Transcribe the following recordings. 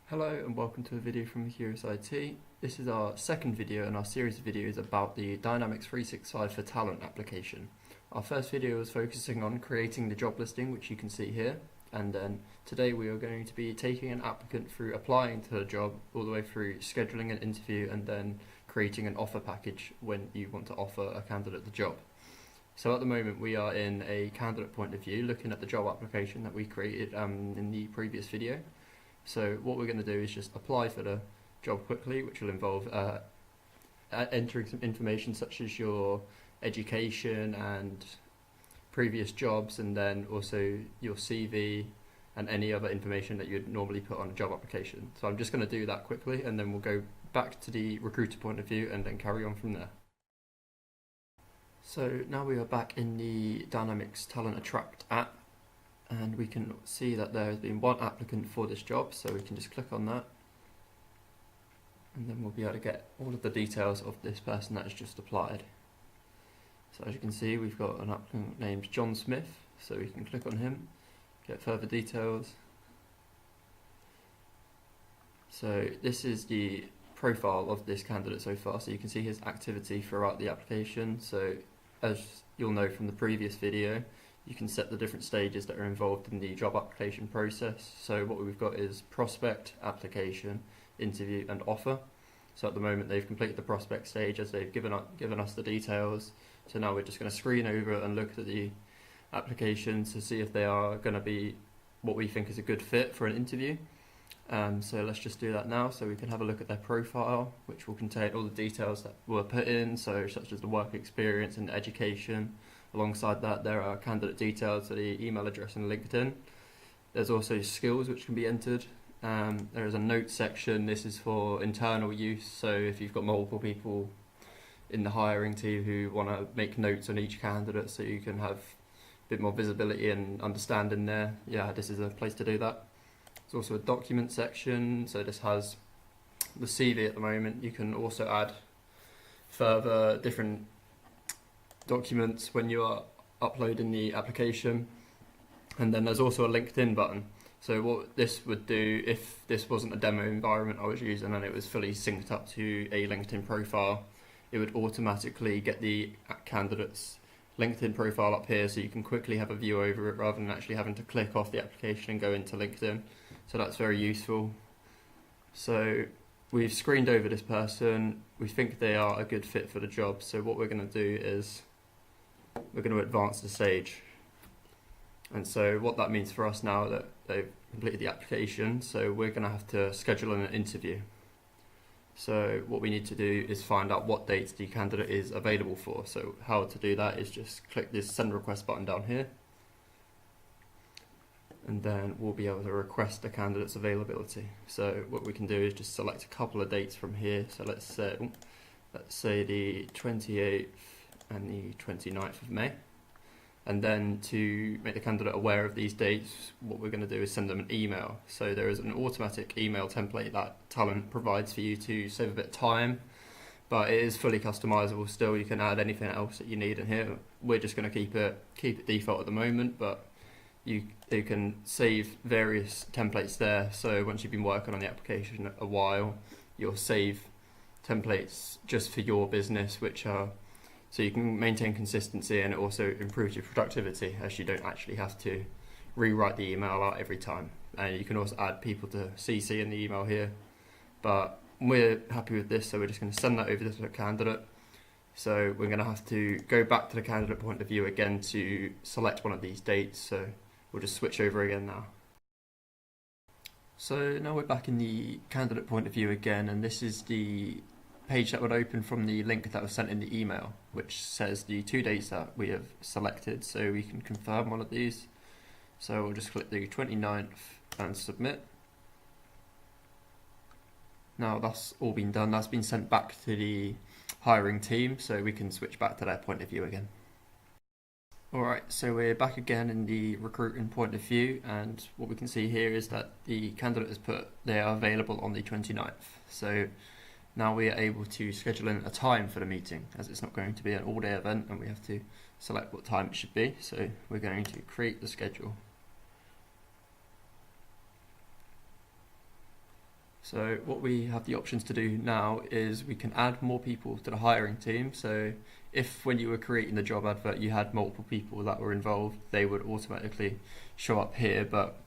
Hello and welcome to a video from Curious IT. This is our second video in our series of videos about the Dynamics 365 for Talent application. Our first video was focusing on creating the job listing, which you can see here, and then today we are going to be taking an applicant through applying to the job all the way through scheduling an interview and then creating an offer package when you want to offer a candidate the job. So at the moment we are in a candidate point of view looking at the job application that we created in the previous video. So what we're going to do is just apply for the job quickly, which will involve entering some information such as your education and previous jobs, and then also your CV and any other information that you'd normally put on a job application. So I'm just going to do that quickly, and then we'll go back to the recruiter point of view and then carry on from there. So now we are back in the Dynamics Talent Attract app, and we can see that there has been one applicant for this job, so we can just click on that and then we'll be able to get all of the details of this person that has just applied. So as you can see, we've got an applicant named John Smith, so we can click on him, get further details. So this is the profile of this candidate so far, so you can see his activity throughout the application. So as you'll know from the previous video, you can set the different stages that are involved in the job application process. So what we've got is prospect, application, interview and offer. So at the moment they've completed the prospect stage as they've given us the details. So now we're just going to screen over and look at the application to see if they are going to be what we think is a good fit for an interview. So let's just do that now, so we can have a look at their profile, which will contain all the details that were put in, so such as the work experience and education. Alongside that, there are candidate details, so the email address and LinkedIn. There's also skills which can be entered. There is a notes section. This is for internal use, so if you've got multiple people in the hiring team who want to make notes on each candidate so you can have a bit more visibility and understanding there, yeah, this is a place to do that. There's also a document section, so this has the CV at the moment. You can also add further different documents when you are uploading the application. And then there's also a LinkedIn button. So what this would do, if this wasn't a demo environment I was using and it was fully synced up to a LinkedIn profile, it would automatically get the candidate's LinkedIn profile up here, so you can quickly have a view over it rather than actually having to click off the application and go into LinkedIn. So that's very useful. So we've screened over this person. We think they are a good fit for the job. So what we're going to do is we're going to advance the stage. And so what that means for us now that they've completed the application, so we're going to have to schedule an interview. So what we need to do is find out what dates the candidate is available for. So how to do that is just click this send request button down here, and then we'll be able to request the candidate's availability. So what we can do is just select a couple of dates from here. So let's say the 28th and the 29th of May. And then to make the candidate aware of these dates, what we're going to do is send them an email. So there is an automatic email template that Talent provides for you to save a bit of time, but it is fully customizable still. You can add anything else that you need in here. We're just going to keep it default at the moment, but you can save various templates there. So once you've been working on the application a while, you'll save templates just for your business, which are so you can maintain consistency, and it also improves your productivity as you don't actually have to rewrite the email out every time. And you can also add people to CC in the email here. But we're happy with this, so we're just going to send that over to the candidate. So we're going to have to go back to the candidate point of view again to select one of these dates. So we'll just switch over again now. So now we're back in the candidate point of view again, and this is the page that would open from the link that was sent in the email, which says the 2 dates that we have selected, so we can confirm one of these. So we'll just click the 29th and submit. Now that's all been done, that's been sent back to the hiring team, so we can switch back to their point of view again. Alright, so we're back again in the recruiting point of view, and what we can see here is that the candidate has put they are available on the 29th. So now we are able to schedule in a time for the meeting, as it's not going to be an all-day event and we have to select what time it should be. So we're going to create the schedule. So what we have the options to do now is we can add more people to the hiring team. So if when you were creating the job advert you had multiple people that were involved, they would automatically show up here. But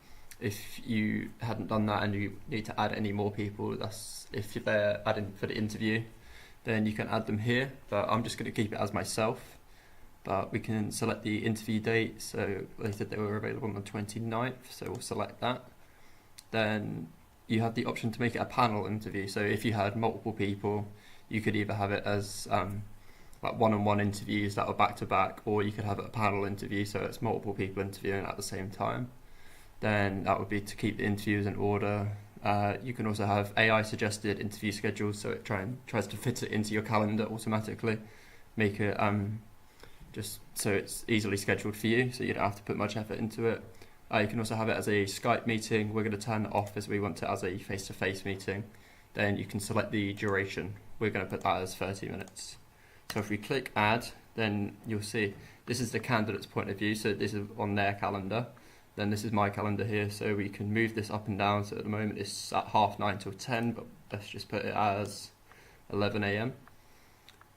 if you hadn't done that and you need to add any more people, that's if they're adding for the interview, then you can add them here. But I'm just going to keep it as myself. But we can select the interview date. So they said they were available on the 29th, so we'll select that. Then you have the option to make it a panel interview. So if you had multiple people, you could either have it as like one-on-one interviews that are back-to-back, or you could have it a panel interview, so it's multiple people interviewing at the same time. Then that would be to keep the interviews in order. You can also have AI suggested interview schedules, so it tries to fit it into your calendar automatically, make it just so it's easily scheduled for you, so you don't have to put much effort into it. You can also have it as a Skype meeting. We're going to turn it off as we want it as a face-to-face meeting. Then you can select the duration. We're going to put that as 30 minutes. So if we click add, then you'll see this is the candidate's point of view, so this is on their calendar. Then this is my calendar here, so we can move this up and down. So at the moment it's at 9:30 till 10, but let's just put it as 11 AM.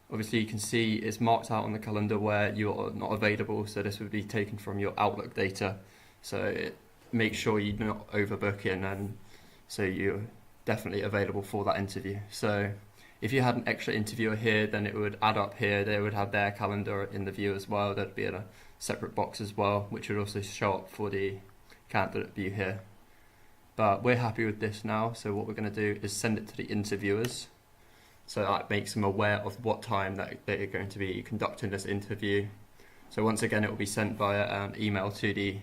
Obviously you can see it's marked out on the calendar where you're not available, so this would be taken from your Outlook data. So make sure you're not overbooking, and so you're definitely available for that interview. So if you had an extra interviewer here, then it would add up here. They would have their calendar in the view as well. There'd be in a separate box as well, which would also show up for the candidate view here. But we're happy with this now, so what we're going to do is send it to the interviewers. So that makes them aware of what time that they're going to be conducting this interview. So once again, it will be sent via an email to the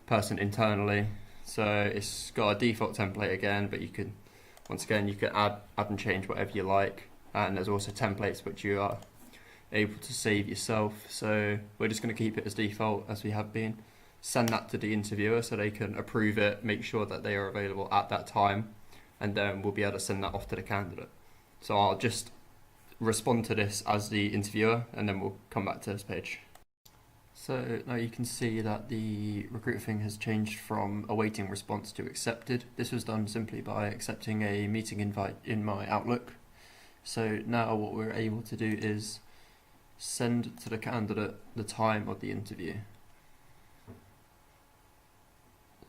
person internally. So it's got a default template again, but you can, once again, you can add and change whatever you like. And there's also templates which you are able to save yourself. So we're just going to keep it as default as we have been. Send that to the interviewer so they can approve it, make sure that they are available at that time, and then we'll be able to send that off to the candidate. So I'll just respond to this as the interviewer, and then we'll come back to this page. So now you can see that the recruiter thing has changed from awaiting response to accepted. This was done simply by accepting a meeting invite in my Outlook. So now what we're able to do is send to the candidate the time of the interview.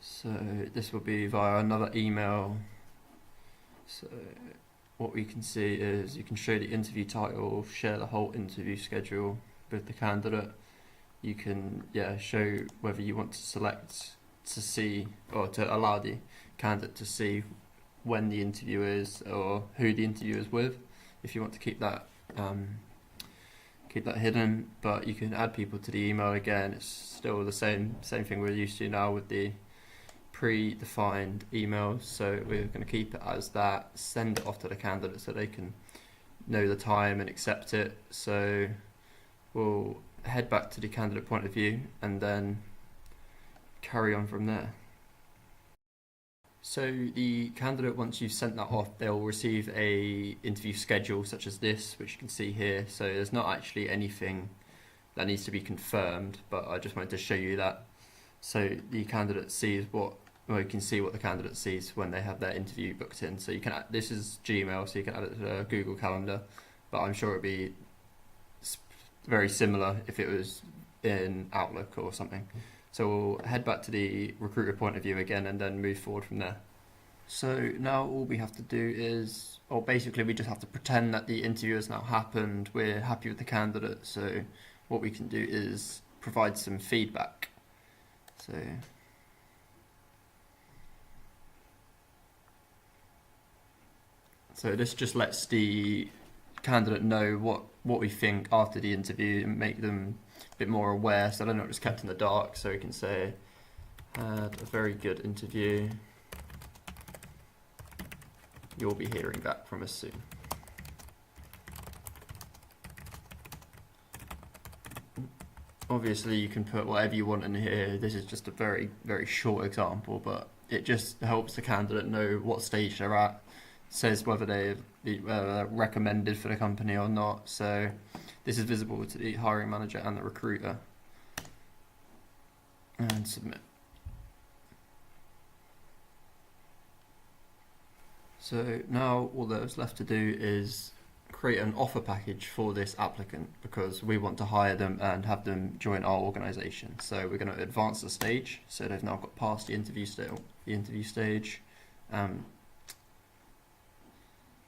So this will be via another email. So what we can see is you can show the interview title, share the whole interview schedule with the candidate. You can show whether you want to select to see or to allow the candidate to see when the interview is or who the interview is with, if you want to keep that hidden. But you can add people to the email again. It's still the same thing we're used to now with the predefined emails. So we're going to keep it as that, send it off to the candidate so they can know the time and accept it. So we'll head back to the candidate point of view and then carry on from there. So the candidate, once you've sent that off, they'll receive a interview schedule such as this, which you can see here. So there's not actually anything that needs to be confirmed, but I just wanted to show you that. So the candidate sees you can see what the candidate sees when they have their interview booked in. So you can add, this is Gmail, so you can add it to Google Calendar, but I'm sure it'd be very similar if it was in Outlook or something. So we'll head back to the recruiter point of view again and then move forward from there. So now all we have to do is, or basically we just have to pretend that the interview has now happened. We're happy with the candidate, so what we can do is provide some feedback. So this just lets the candidate know what we think after the interview and make them a bit more aware, so they're not just kept in the dark. So we can say, had a very good interview. You'll be hearing back from us soon. Obviously you can put whatever you want in here. This is just a very, very short example, but it just helps the candidate know what stage they're at, says whether they're recommended for the company or not. So this is visible to the hiring manager and the recruiter. And submit. So now all that's left to do is create an offer package for this applicant because we want to hire them and have them join our organisation. So we're going to advance the stage. So they've now got past the interview stage.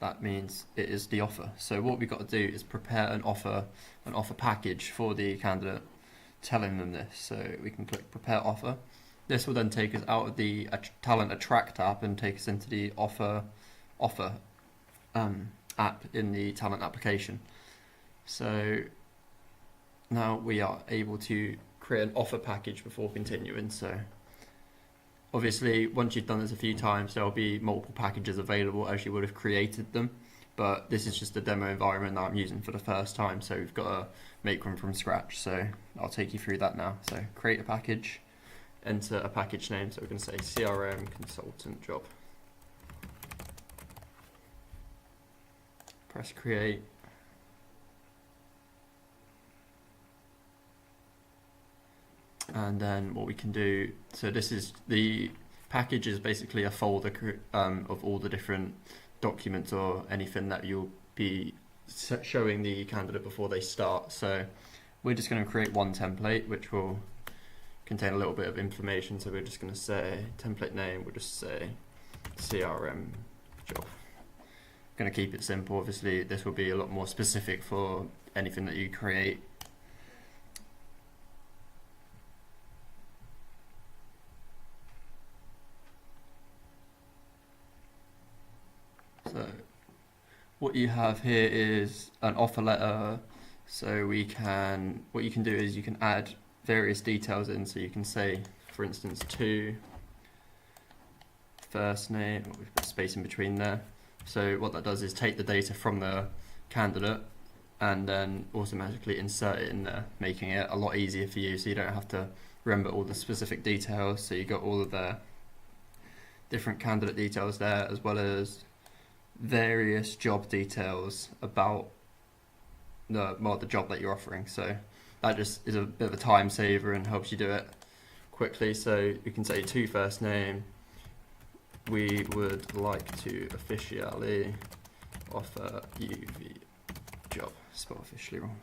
That means it is the offer. So what we've got to do is prepare an offer package for the candidate, telling them this. So we can click prepare offer. This will then take us out of the Talent Attract app and take us into the offer app in the talent application. So now we are able to create an offer package before continuing. So obviously once you've done this a few times, there'll be multiple packages available as you would have created them, but this is just the demo environment that I'm using for the first time, so we've got to make one from scratch. So I'll take you through that now. So create a package, enter a package name, so we're going to say CRM consultant job. Press create. And then what we can do, so this is the package is basically a folder of all the different documents or anything that you'll be showing the candidate before they start. So we're just going to create one template which will contain a little bit of information. So we're just going to say template name, we'll just say CRM job. Going to keep it simple. Obviously this will be a lot more specific for anything that you create. So what you have here is an offer letter. So what you can do is you can add various details in. So you can say, for instance, to first name, we've got space in between there. So what that does is take the data from the candidate and then automatically insert it in there, making it a lot easier for you so you don't have to remember all the specific details. So you got all of the different candidate details there, as well as various job details about the job that you're offering. So that just is a bit of a time saver and helps you do it quickly. So you can say to first name, we would like to officially offer you the job. Spell officially wrong.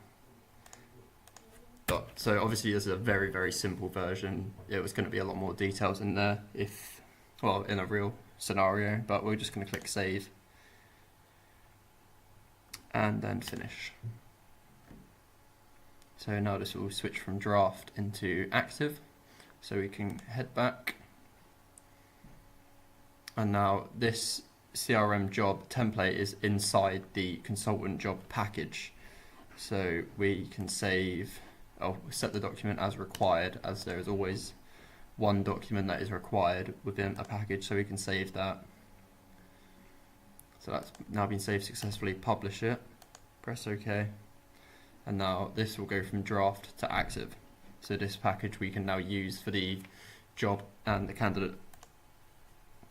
But so obviously this is a very, very simple version. It was going to be a lot more details in there in a real scenario, but we're just going to click save and then finish. So now this will switch from draft into active. So we can head back. And now this CRM job template is inside the consultant job package. So we can set the document as required, as there is always one document that is required within a package, so we can save that. So that's now been saved successfully. Publish it, press OK, and now this will go from draft to active. So this package we can now use for the job and the candidate.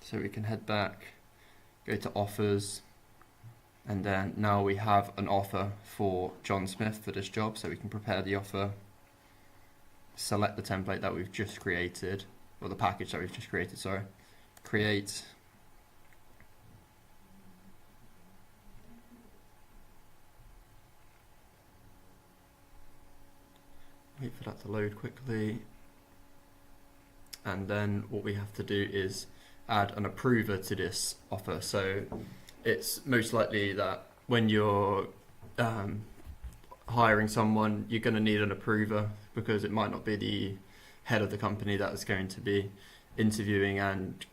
So we can head back, go to offers, and then now we have an offer for John Smith for this job. So we can prepare the offer, select the template that we've just created, or the package that we've just created, sorry, create, wait for that to load quickly, and then what we have to do is add an approver to this offer. So it's most likely that when you're hiring someone, you're going to need an approver, because it might not be the head of the company that is going to be interviewing and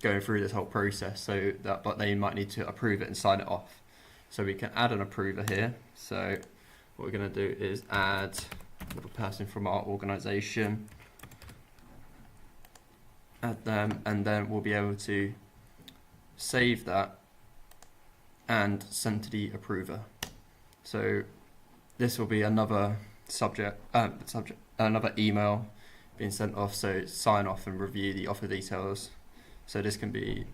going through this whole process. But they might need to approve it and sign it off. So we can add an approver here. So what we're going to do is add a little person from our organisation, add them, and then we'll be able to save that and send to the approver. So this will be another another email being sent off, so sign off and review the offer details. So this can be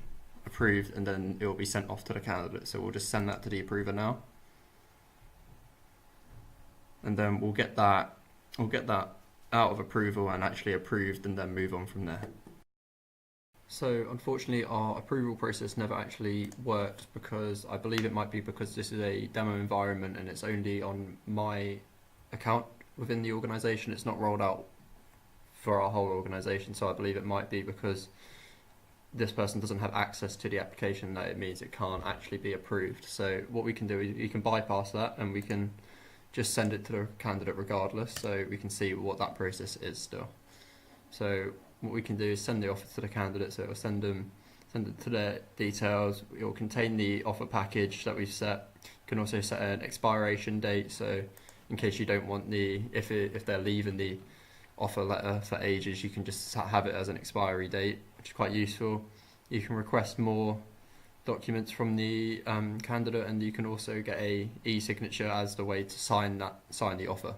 approved and then it will be sent off to the candidate. So we'll just send that to the approver now, and then we'll get that out of approval and actually approved, and then move on from there. So unfortunately our approval process never actually worked because I believe it might be because this is a demo environment and it's only on my account within the organisation. It's not rolled out for our whole organisation, so I believe it might be because this person doesn't have access to the application that it means it can't actually be approved. So what we can do is we can bypass that and we can just send it to the candidate regardless, so we can see what that process is still. So what we can do is send the offer to the candidate, so it will send it to their details. It will contain the offer package that we've set. You can also set an expiration date, so in case you don't want if they're leaving the offer letter for ages, you can just have it as an expiry date, which is quite useful. You can request more documents from the candidate, and you can also get a e-signature as the way to sign the offer.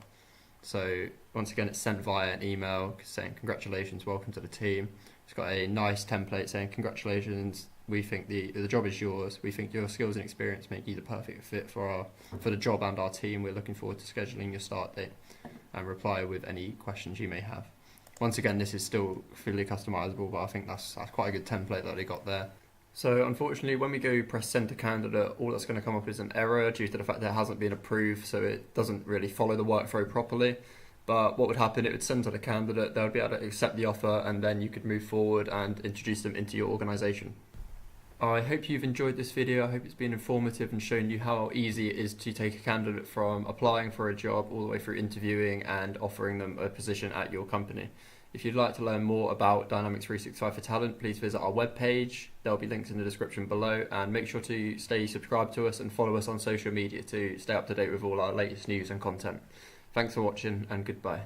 So once again, it's sent via an email saying congratulations, welcome to the team. It's got a nice template saying congratulations, we think the job is yours, we think your skills and experience make you the perfect fit for the job and our team. We're looking forward to scheduling your start date, and reply with any questions you may have. Once again, this is still fully customizable, but I think that's quite a good template that they got there. So unfortunately, when we go press send to candidate, all that's going to come up is an error due to the fact that it hasn't been approved, so it doesn't really follow the workflow properly. But what would happen, it would send to the candidate, they would be able to accept the offer, and then you could move forward and introduce them into your organisation. I hope you've enjoyed this video. I hope it's been informative and shown you how easy it is to take a candidate from applying for a job all the way through interviewing and offering them a position at your company. If you'd like to learn more about Dynamics 365 for Talent, please visit our webpage. There'll be links in the description below, and make sure to stay subscribed to us and follow us on social media to stay up to date with all our latest news and content. Thanks for watching, and goodbye.